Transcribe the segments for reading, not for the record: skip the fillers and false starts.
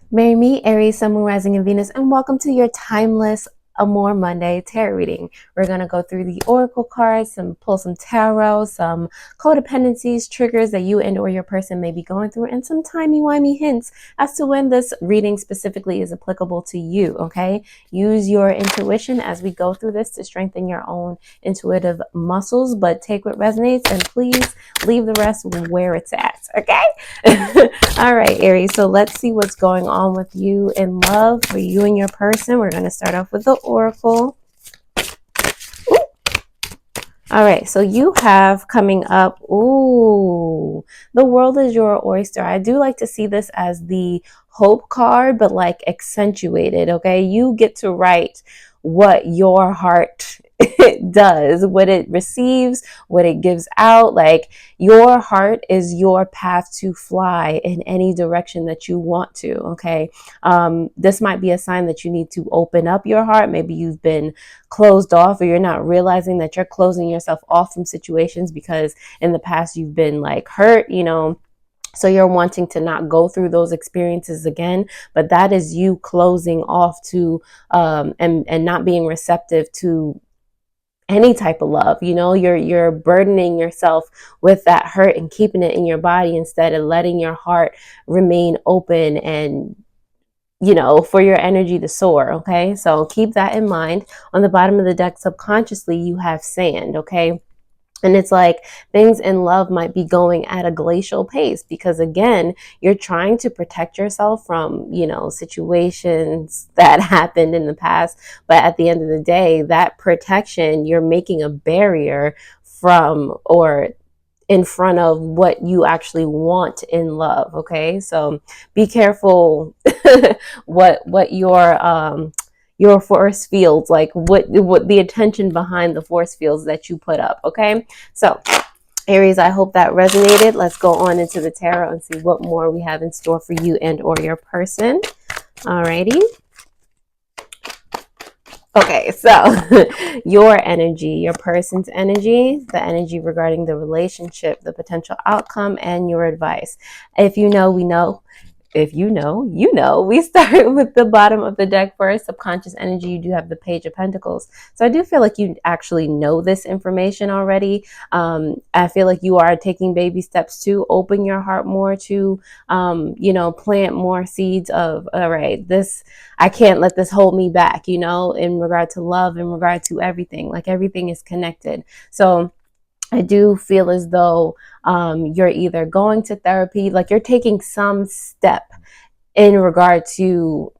Marry me, Aries, Sun, Moon, Rising, and Venus, and welcome to your timeless Amor Monday tarot reading. We're going to go through the oracle cards, pull some tarot, some codependencies, triggers that you and or your person may be going through, and some timey-wimey hints as to when this reading specifically is applicable to you, okay? Use your intuition as we go through this to strengthen your own intuitive muscles, but take what resonates and please leave the rest where it's at, okay? All right, Aries. So let's see what's going on with you in love for you and your person. We're going to start off with the oracle. Ooh. All right. So you have coming up. Ooh, the world is your oyster. I do like to see this as the hope card, but like accentuated. Okay. You get to write what your heart does, what it receives, what it gives out. Like your heart is your path to fly in any direction that you want to. Okay. This might be a sign that you need to open up your heart. Maybe you've been closed off, or you're not realizing that you're closing yourself off from situations because in the past you've been like hurt, so you're wanting to not go through those experiences again, but that is you closing off to and not being receptive to any type of love. You're burdening yourself with that hurt and keeping it in your body instead of letting your heart remain open and for your energy to soar. Okay, so keep that in mind. On the bottom of the deck, subconsciously, you have sand. Okay. And it's like things in love might be going at a glacial pace because, again, you're trying to protect yourself from, situations that happened in the past. But at the end of the day, that protection, you're making a barrier from or in front of what you actually want in love. Okay. So be careful what your force fields, like what the attention behind the force fields that you put up. Okay. So Aries, I hope that resonated. Let's go on into the tarot and see what more we have in store for you and or your person. Alrighty. Okay, so your energy, your person's energy, the energy regarding the relationship, the potential outcome, and your advice. If you know, we know. If you know, you know. We start with the bottom of the deck first. Subconscious energy, you do have the Page of Pentacles. So I do feel like you actually know this information already. I feel like you are taking baby steps to open your heart more, to, plant more seeds of, all right, I can't let this hold me back, in regard to love, in regard to everything. Like everything is connected. So I do feel as though you're either going to therapy, like you're taking some step in regard to,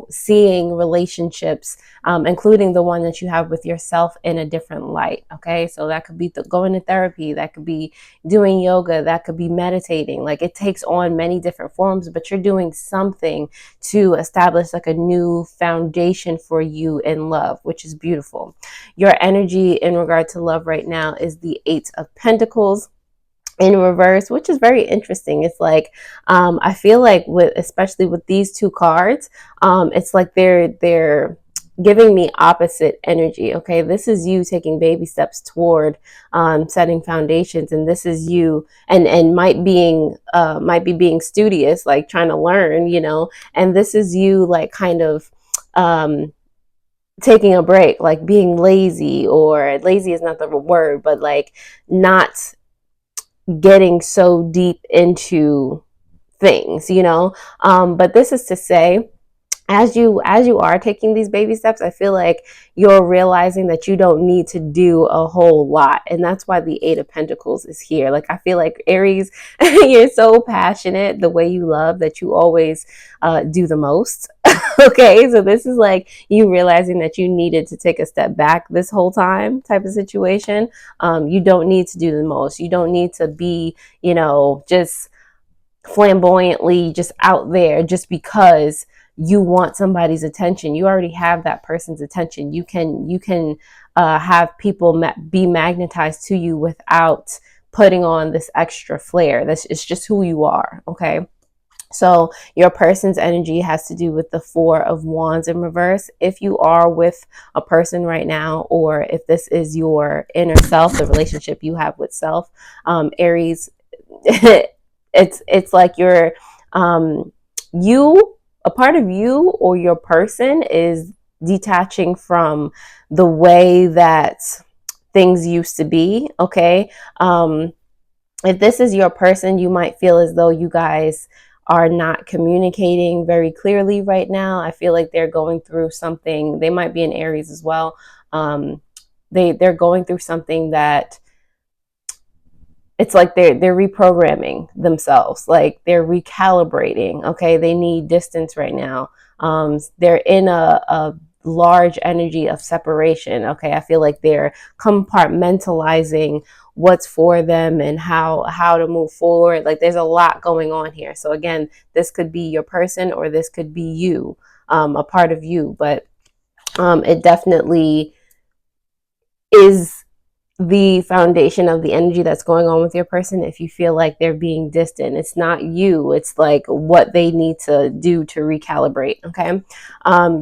seeing relationships, including the one that you have with yourself, in a different light. Okay. So that could be going to therapy. That could be doing yoga. That could be meditating. Like it takes on many different forms, but you're doing something to establish like a new foundation for you in love, which is beautiful. Your energy in regard to love right now is the Eight of Pentacles in reverse, which is very interesting. It's like I feel like especially with these two cards, it's like they're giving me opposite energy. Okay, this is you taking baby steps toward setting foundations, and this is you and might be being studious, like trying to learn, and this is you like kind of taking a break, like being lazy, or lazy is not the word, but like not getting so deep into things, but this is to say, as you are taking these baby steps, I feel like you're realizing that you don't need to do a whole lot, and that's why the Eight of Pentacles is here. Like I feel like Aries, you're so passionate the way you love that you always do the most. Okay, so this is like you realizing that you needed to take a step back this whole time type of situation. You don't need to do the most. You don't need to be, just flamboyantly just out there just because you want somebody's attention. You already have that person's attention. You can have people be magnetized to you without putting on this extra flair. It's just who you are. Okay. So your person's energy has to do with the Four of Wands in reverse. If you are with a person right now, or if this is your inner self, the relationship you have with self, Aries, it's like you're you a part of you or your person is detaching from the way that things used to be. Okay. If this is your person, you might feel as though you guys are not communicating very clearly right now. I feel like they're going through something. They might be in Aries as well. They're going through something that it's like they're reprogramming themselves, like they're recalibrating. Okay, they need distance right now. They're in a large energy of separation. Okay, I feel like they're compartmentalizing what's for them and how to move forward. Like there's a lot going on here. So again, this could be your person or this could be you, a part of you, but it definitely is the foundation of the energy that's going on with your person. If you feel like they're being distant, it's not you, it's like what they need to do to recalibrate. Okay.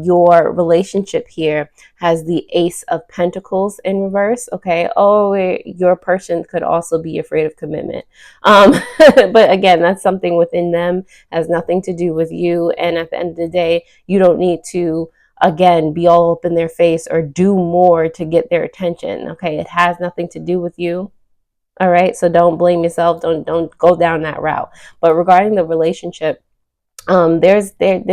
Your relationship here has the Ace of Pentacles in reverse. Okay. Oh, your person could also be afraid of commitment. But again, that's something within them, has nothing to do with you. And at the end of the day, you don't need to, again, be all up in their face or do more to get their attention. Okay, it has nothing to do with you. All right, so don't blame yourself. Don't go down that route. But regarding the relationship, there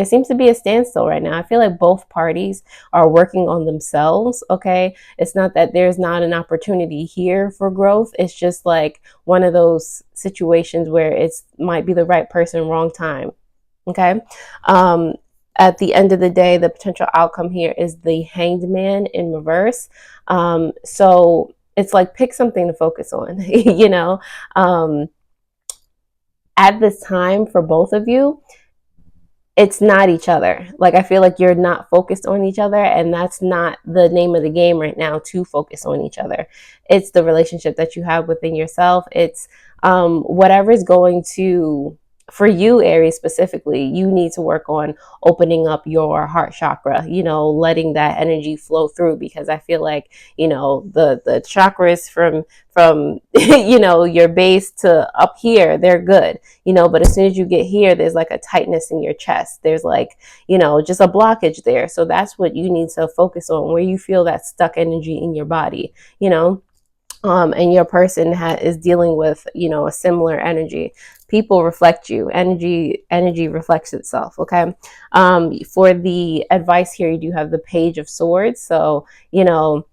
seems to be a standstill right now. I feel like both parties are working on themselves. Okay, it's not that there's not an opportunity here for growth. It's just like one of those situations where it's might be the right person, wrong time. Okay. At the end of the day, the potential outcome here is the Hanged Man in reverse. So it's like pick something to focus on, you know. At this time for both of you, it's not each other. Like I feel like you're not focused on each other, and that's not the name of the game right now, to focus on each other. It's the relationship that you have within yourself. It's whatever is going to, for you, Aries specifically, you need to work on opening up your heart chakra, you know, letting that energy flow through, because I feel like, you know, the chakras from you know, your base to up here, they're good, you know, but as soon as you get here, there's like a tightness in your chest. There's like, you know, just a blockage there. So that's what you need to focus on, where you feel that stuck energy in your body, you know. And your person is dealing with, you know, a similar energy. People reflect you. Energy reflects itself. Okay. For the advice here, you do have the Page of Swords. So, you know,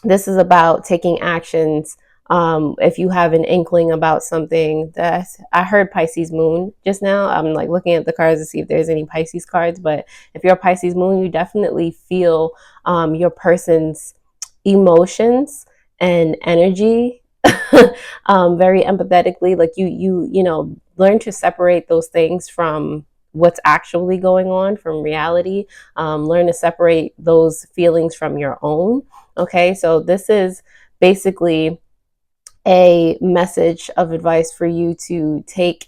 this is about taking actions. If you have an inkling about something, that I heard Pisces moon just now. I'm like looking at the cards to see if there's any Pisces cards, but if you're a Pisces moon, you definitely feel your person's emotions and energy very empathetically. Like you know, learn to separate those things from what's actually going on, from reality. Learn to separate those feelings from your own. Okay, so this is basically a message of advice for you to take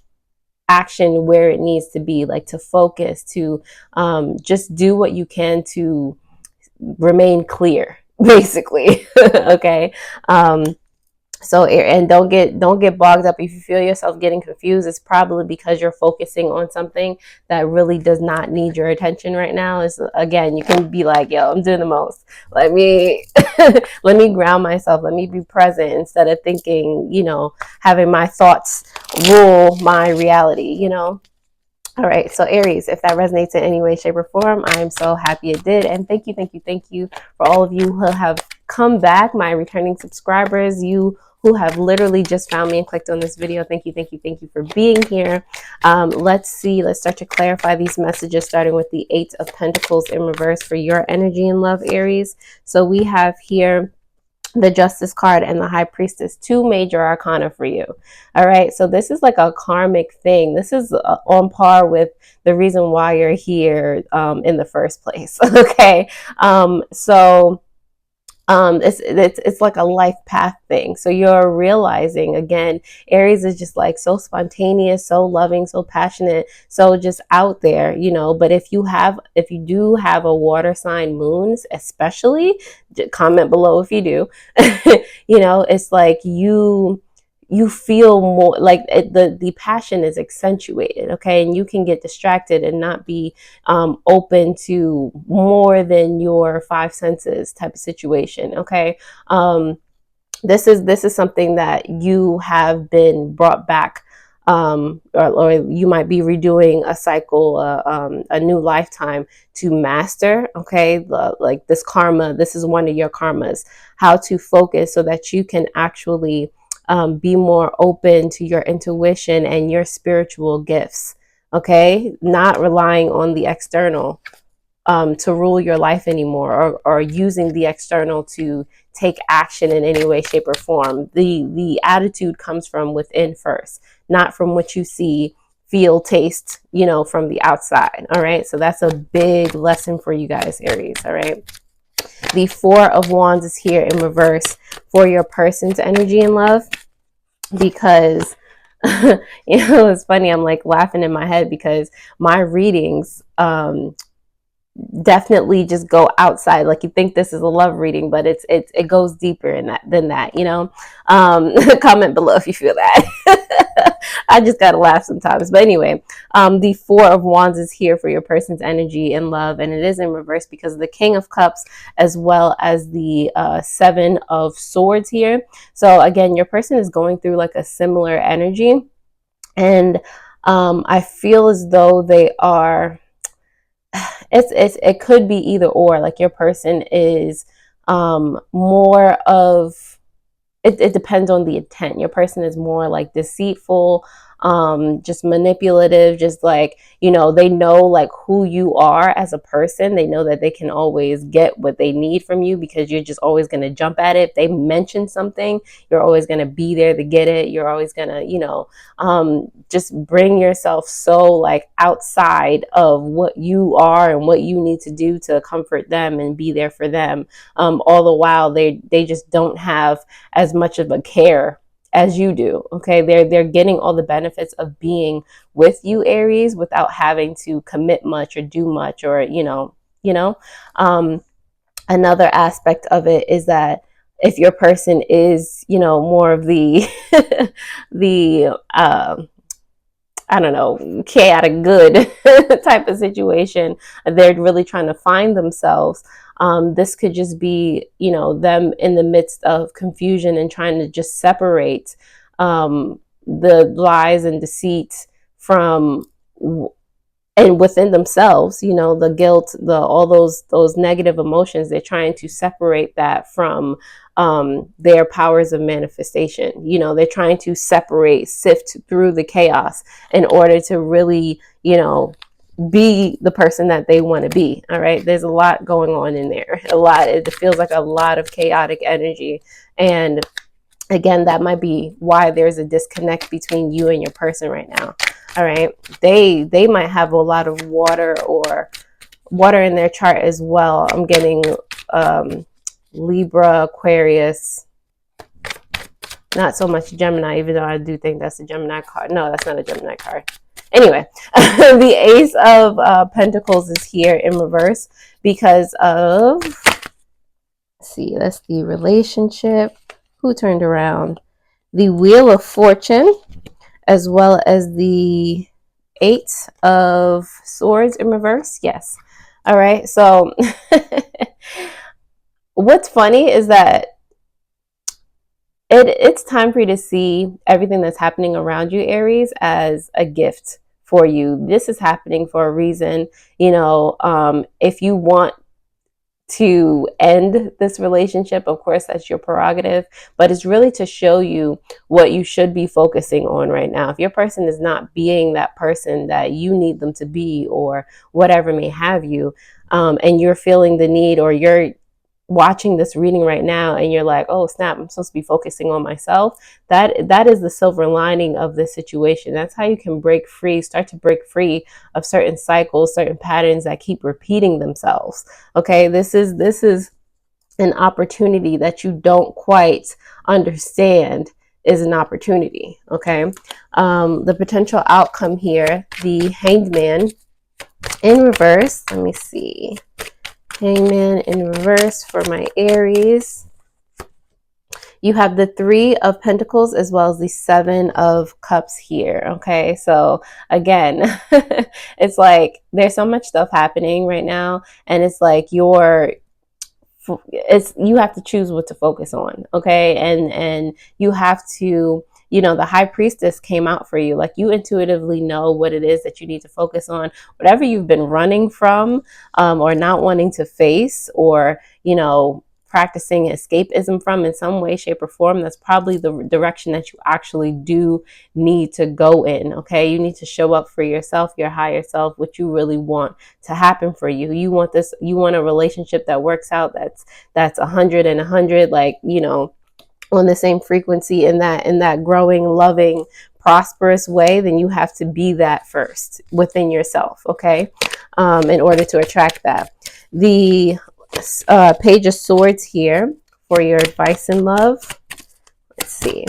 action where it needs to be, like to focus, to just do what you can to remain clear, basically. Okay. So, and don't get bogged up. If you feel yourself getting confused, it's probably because you're focusing on something that really does not need your attention right now. Is, again, you can be like, yo, I'm doing the most, let me let me ground myself, let me be present, instead of thinking, you know, having my thoughts rule my reality, you know. All right, so Aries, if that resonates in any way, shape, or form, I am so happy it did. And thank you for all of you who have come back, my returning subscribers, you who have literally just found me and clicked on this video. Thank you for being here. Let's start to clarify these messages, starting with the Eight of Pentacles in reverse for your energy and love, Aries. So we have here the Justice card and the High Priestess, two major arcana for you. All right, so this is like a karmic thing. This is on par with the reason why you're here in the first place. Okay, so it's like a life path thing. So you're realizing, again, Aries is just like so spontaneous, so loving, so passionate, so just out there, you know. But if you do have a water sign moons, especially, comment below if you do. You know, it's like you feel more like the passion is accentuated, okay? And you can get distracted and not be open to more than your five senses type of situation, okay? This is something that you have been brought back, or you might be redoing a cycle, a new lifetime to master, okay? Like this karma, this is one of your karmas, how to focus so that you can actually be more open to your intuition and your spiritual gifts, okay? Not relying on the external to rule your life anymore, or using the external to take action in any way, shape, or form. The attitude comes from within first, not from what you see, feel, taste, from the outside. All right. So that's a big lesson for you guys, Aries. All right. The Four of Wands is here in reverse for your person's energy and love, because it's funny. I'm like laughing in my head because my readings, definitely just go outside. Like you think this is a love reading, but it goes deeper in that than that, comment below if you feel that. I just gotta laugh sometimes. But anyway, the Four of Wands is here for your person's energy and love, and it is in reverse because of the King of Cups as well as the Seven of Swords here. So again, your person is going through like a similar energy, and I feel as though they are, it could be either or. Like your person is more of, it depends on the intent. Your person is more like deceitful, just manipulative, just like, they know like who you are as a person. They know that they can always get what they need from you because you're just always going to jump at it. If they mention something, you're always going to be there to get it. You're always going to, just bring yourself so like outside of what you are and what you need to do to comfort them and be there for them. All the while they just don't have as much of a care as you do. Okay, they're getting all the benefits of being with you, Aries, without having to commit much or do much, or another aspect of it is that if your person is more of the the I don't know, chaotic good type of situation, they're really trying to find themselves. This could just be, them in the midst of confusion and trying to just separate the lies and deceit from and within themselves, the guilt, all those negative emotions. They're trying to separate that from their powers of manifestation. They're trying to sift through the chaos in order to really, be the person that they want to be. All right. There's a lot going on in there. It feels like a lot of chaotic energy. And again, that might be why there's a disconnect between you and your person right now. All right. They might have a lot of water in their chart as well. I'm getting Libra, Aquarius, not so much Gemini, even though I do think that's a Gemini card. No, that's not a Gemini card. Anyway, the Ace of Pentacles is here in reverse because of, let's see, that's the relationship. Who turned around? The Wheel of Fortune, as well as the Eight of Swords in reverse. Yes. All right. So what's funny is that it's time for you to see everything that's happening around you, Aries, as a gift for you. This is happening for a reason. If you want to end this relationship, of course, that's your prerogative, but it's really to show you what you should be focusing on right now. If your person is not being that person that you need them to be, or whatever may have you, and you're feeling the need, or you're watching this reading right now and you're like, oh snap, I'm supposed to be focusing on myself, that is the silver lining of this situation. That's how you can start to break free of certain cycles, certain patterns that keep repeating themselves. Okay, this is an opportunity that you don't quite understand is an opportunity. Okay, the potential outcome here, the Hanged Man in reverse. Let me see. Hangman in reverse for my Aries. you have the 3 of Pentacles as well as the 7 of Cups here. Okay, so again, it's like there's so much stuff happening right now, and it's like you have to choose what to focus on. Okay, and you have to, you know, the High Priestess came out for you. Like, you intuitively know what it is that you need to focus on. Whatever you've been running from, or not wanting to face, or, you know, practicing escapism from in some way, shape, or form, that's probably the direction that you actually do need to go in. Okay, you need to show up for yourself, your higher self, what you really want to happen for you. You want this, you want a relationship that works out, that's 100 and 100, like, you know, on the same frequency, in that growing, loving, prosperous way. Then you have to be that first within yourself. Okay, in order to attract that. The Page of Swords here for your advice in love. Let's see.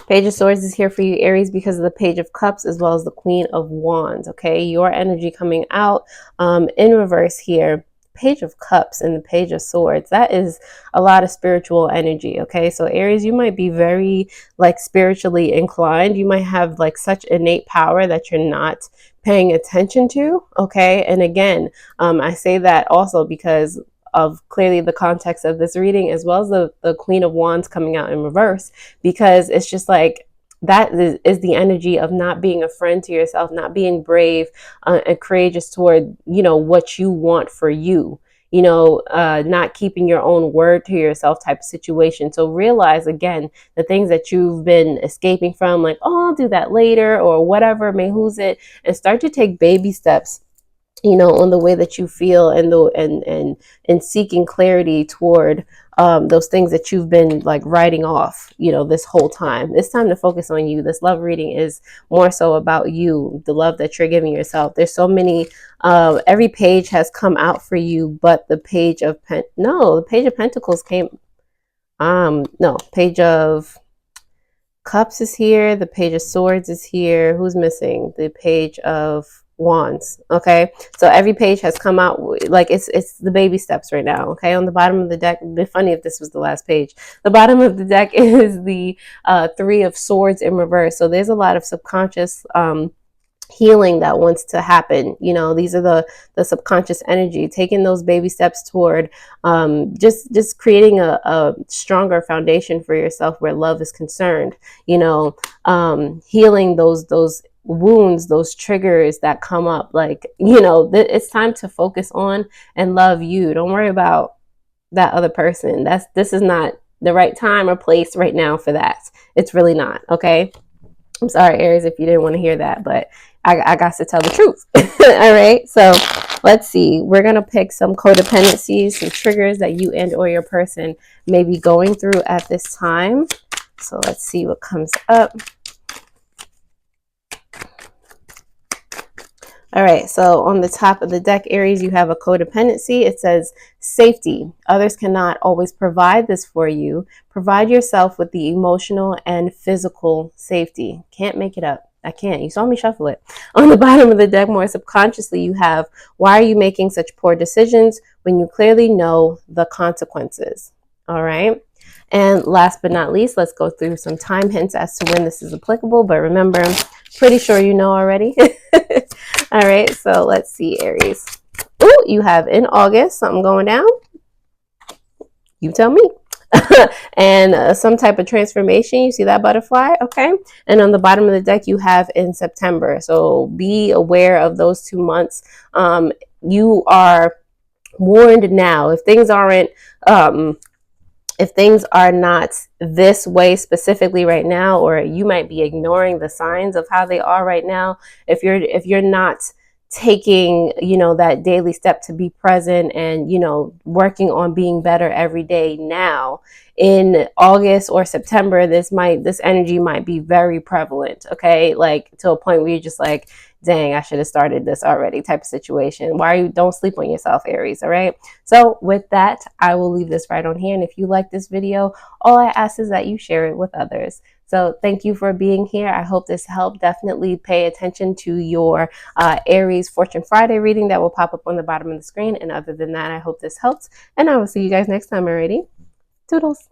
Page of Swords is here for you, Aries, because of the Page of Cups as well as the Queen of Wands. Okay, your energy coming out in reverse here. Page of Cups and the Page of Swords, that is a lot of spiritual energy. Okay, so Aries, you might be very like spiritually inclined. You might have like such innate power that you're not paying attention to. Okay, and again, I say that also because of clearly the context of this reading, as well as the Queen of Wands coming out in reverse, because it's just like that is the energy of not being a friend to yourself, not being brave and courageous toward, you know, what you want for you, you know, not keeping your own word to yourself type of situation. So realize again, the things that you've been escaping from, like, oh, I'll do that later or whatever, may who's it, and start to take baby steps, you know, on the way that you feel, and seeking clarity toward those things that you've been like writing off, you know, this whole time. It's time to focus on you. This love reading is more so about you, the love that you're giving yourself. There's so many, every page has come out for you, but the Page of the Page of Pentacles came, no, Page of Cups is here, the Page of Swords is here. Who's missing? The Page of Wands. Okay, so every page has come out, like it's the baby steps right now. Okay, on the bottom of the deck, it'd be funny if this was the last page. The bottom of the deck is the 3 of Swords in reverse. So there's a lot of subconscious healing that wants to happen. You know, these are the subconscious energy, taking those baby steps toward just creating a stronger foundation for yourself where love is concerned. You know, healing those wounds, those triggers that come up. Like, you know, it's time to focus on and love you. Don't worry about that other person. This is not the right time or place right now for that. It's really not. Okay, I'm sorry, Aries, if you didn't want to hear that, but I got to tell the truth. All right, so let's see. We're going to pick some codependencies, some triggers that you and or your person may be going through at this time. So let's see what comes up. All right, so on the top of the deck, Aries, you have a codependency. It says safety. Others cannot always provide this for you. Provide yourself with the emotional and physical safety. Can't make it up. I can't. You saw me shuffle it. On the bottom of the deck, more subconsciously, you have, why are you making such poor decisions when you clearly know the consequences? All right. And last but not least, let's go through some time hints as to when this is applicable. But remember, I'm pretty sure you know already. All right, so let's see, Aries. Oh, you have in August something going down. You tell me. And some type of transformation. You see that butterfly? Okay. And on the bottom of the deck, you have in September. So be aware of those 2 months. You are warned now. If things aren't if things are not this way specifically right now, or you might be ignoring the signs of how they are right now, if you're not taking, you know, that daily step to be present and, you know, working on being better every day now, in August or September, this energy might be very prevalent. Okay, like to a point where you're just like, dang, I should have started this already type of situation. Don't sleep on yourself, Aries. All right. So with that, I will leave this right on here. And if you like this video, all I ask is that you share it with others. So thank you for being here. I hope this helped. Definitely pay attention to your Aries Fortune Friday reading that will pop up on the bottom of the screen. And other than that, I hope this helps. And I will see you guys next time already. Toodles.